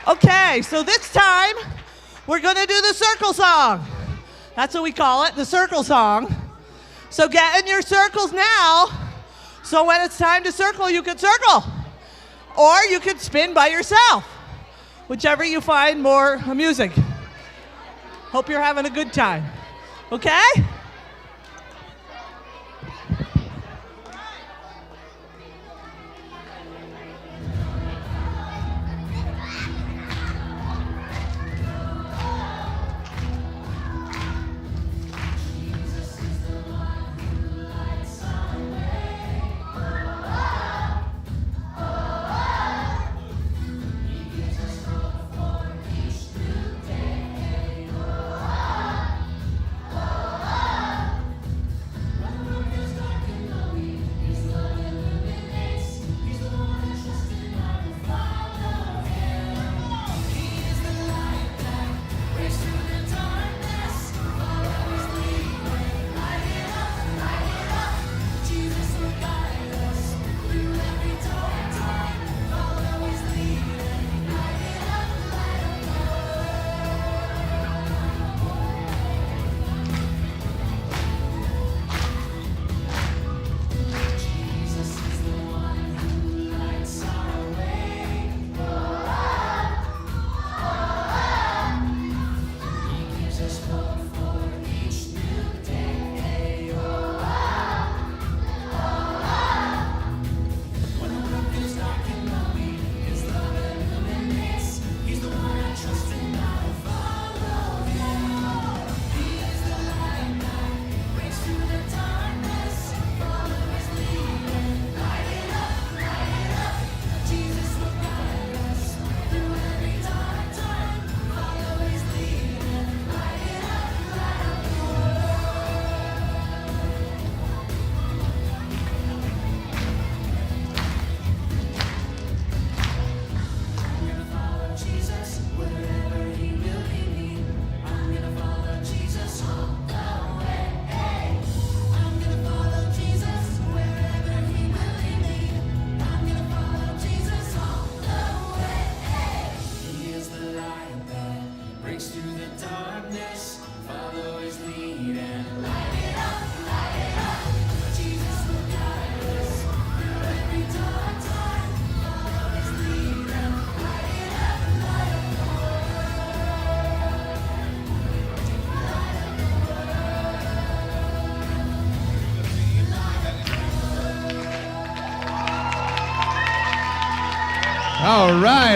Okay, so this time we're going to do the circle song. That's what we call it, the circle song. So get in your circles now, so when it's time to circle, you can circle. Or you can spin by yourself, whichever you find more amusing. Hope you're having a good time. Okay?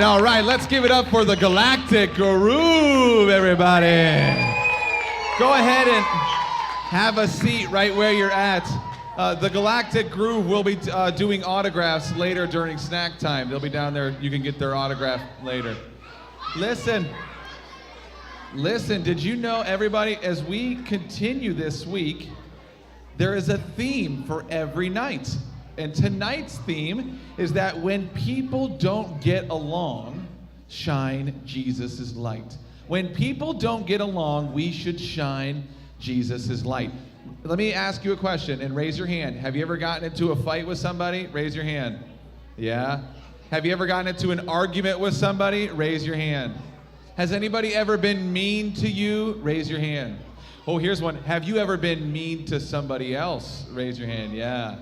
All right, let's give it up for the Galactic Groove, everybody. Go ahead and have a seat right where you're at. The Galactic Groove will be doing autographs later during snack time. They'll be down there. You can get their autograph later. Listen, did you know, everybody, as we continue this week, there is a theme for every night. And tonight's theme is that when people don't get along, shine Jesus' light. When people don't get along, we should shine Jesus' light. Let me ask you a question and raise your hand. Have you ever gotten into a fight with somebody? Raise your hand. Yeah? Have you ever gotten into an argument with somebody? Raise your hand. Has anybody ever been mean to you? Raise your hand. Oh, here's one. Have you ever been mean to somebody else? Raise your hand. Yeah.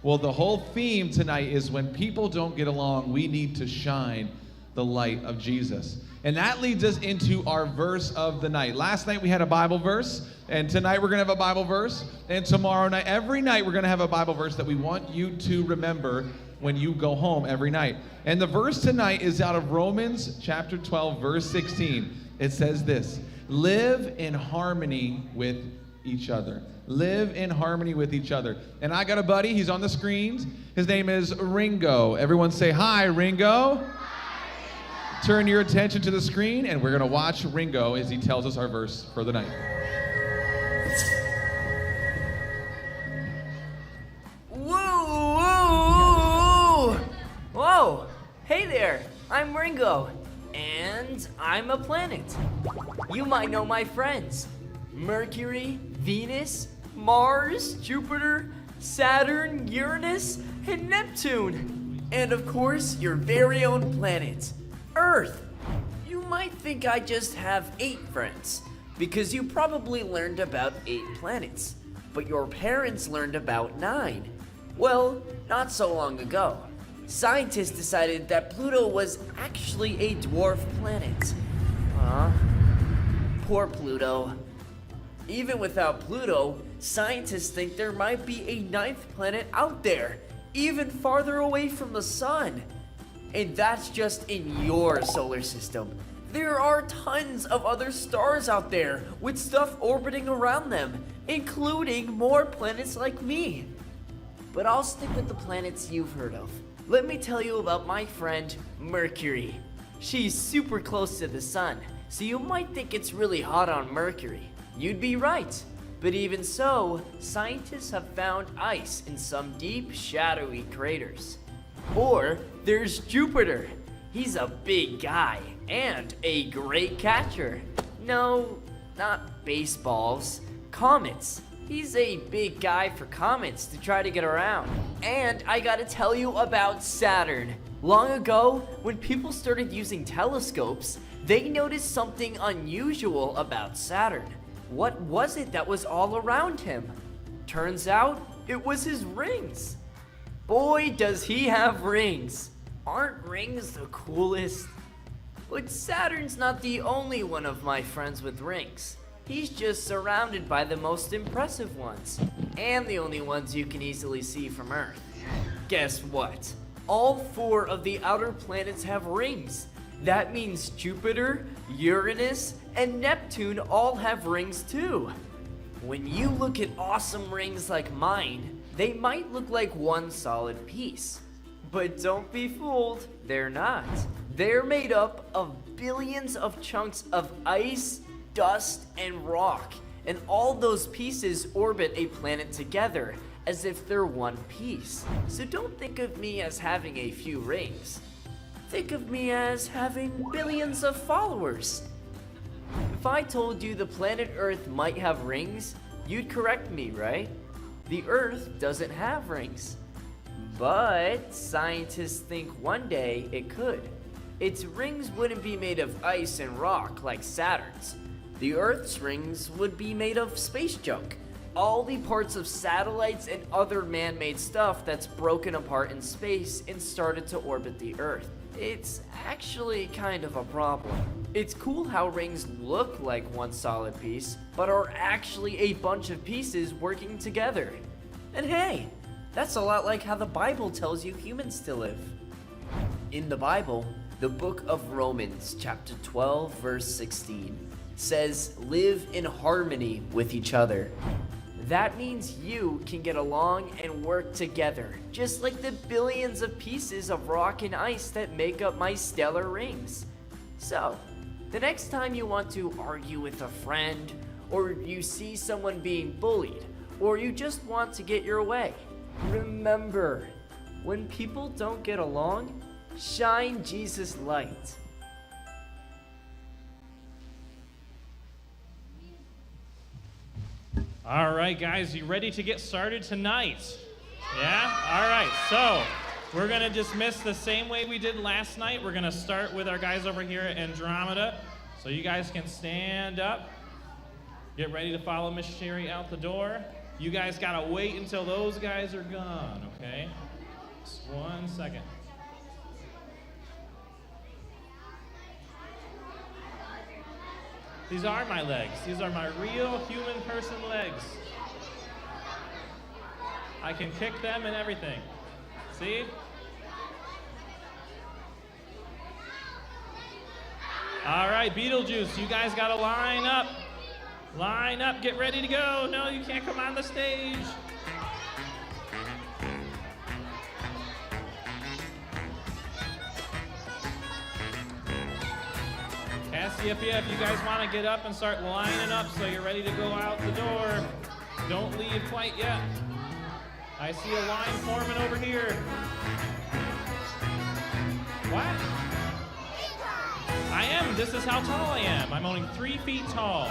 Well, the whole theme tonight is when people don't get along, we need to shine the light of Jesus. And that leads us into our verse of the night. Last night we had a Bible verse, and tonight we're going to have a Bible verse, and tomorrow night, every night we're going to have a Bible verse that we want you to remember when you go home every night. And the verse tonight is out of Romans chapter 12, verse 16. It says this: live in harmony with each other. Live in harmony with each other. And I got a buddy, he's on the screens. His name is Ringo. Everyone say hi, Ringo. Hi, Ringo. Turn your attention to the screen, and we're going to watch Ringo as he tells us our verse for the night. Woo! Whoa! Hey there, I'm Ringo, and I'm a planet. You might know my friends: Mercury, Venus, Mars, Jupiter, Saturn, Uranus, and Neptune. And of course, your very own planet, Earth. might think I just have 8 friends, because you probably learned about 8 planets, but your parents learned about 9. Well, not so long ago, scientists decided that Pluto was actually a dwarf planet. Poor Pluto. Even without Pluto, scientists think there might be a 9th planet out there, even farther away from the sun. And that's just in your solar system. There are tons of other stars out there with stuff orbiting around them, including more planets like me. But I'll stick with the planets you've heard of. Let me tell you about my friend, Mercury. She's super close to the sun, so you might think it's really hot on Mercury. You'd be right. But even so, scientists have found ice in some deep, shadowy craters. Or there's Jupiter. He's a big guy and a great catcher. No, not baseballs, comets. He's a big guy for comets to try to get around. And I gotta tell you about Saturn. Long ago, when people started using telescopes, they noticed something unusual about Saturn. What was it that was all around him? Turns out, it was his rings. Boy, does he have rings. Aren't rings the coolest? But Saturn's not the only one of my friends with rings. He's just surrounded by the most impressive ones, and the only ones you can easily see from Earth. Guess what? All 4 of the outer planets have rings. That means Jupiter, Uranus, and Neptune all have rings too. When you look at awesome rings like mine, they might look like one solid piece. But don't be fooled, they're not. They're made up of billions of chunks of ice, dust, and rock, and all those pieces orbit a planet together as if they're one piece. So don't think of me as having a few rings. Think of me as having billions of followers. If I told you the planet Earth might have rings, you'd correct me, right? The Earth doesn't have rings. But scientists think one day it could. Its rings wouldn't be made of ice and rock like Saturn's. The Earth's rings would be made of space junk. All the parts of satellites and other man-made stuff that's broken apart in space and started to orbit the Earth. It's actually kind of a problem. It's cool how rings look like one solid piece, but are actually a bunch of pieces working together. And hey, that's a lot like how the Bible tells you humans to live. In the Bible, the book of Romans, chapter 12, verse 16, says, live in harmony with each other. That means you can get along and work together, just like the billions of pieces of rock and ice that make up my stellar rings. So, the next time you want to argue with a friend, or you see someone being bullied, or you just want to get your way, remember, when people don't get along, shine Jesus' light. All right, guys, you ready to get started tonight? Yeah? All right, so we're going to dismiss the same way we did last night. We're going to start with our guys over here at Andromeda. So you guys can stand up. Get ready to follow Miss Sherry out the door. You guys got to wait until those guys are gone, okay? Just 1 second. These are my legs. These are my real human person legs. I can kick them and everything. See? All right, Beetlejuice, you guys gotta line up. Line up, get ready to go. No, you can't come on the stage. Cassiopeia, if you guys want to get up and start lining up so you're ready to go out the door, don't leave quite yet. I see a line forming over here. What? I am. This is how tall I am. I'm only 3 feet tall.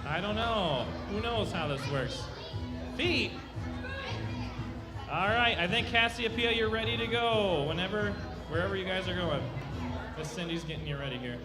I don't know. Who knows how this works? Feet? All right. I think Cassiopeia, you're ready to go wherever you guys are going. Miss Cindy's getting you ready here.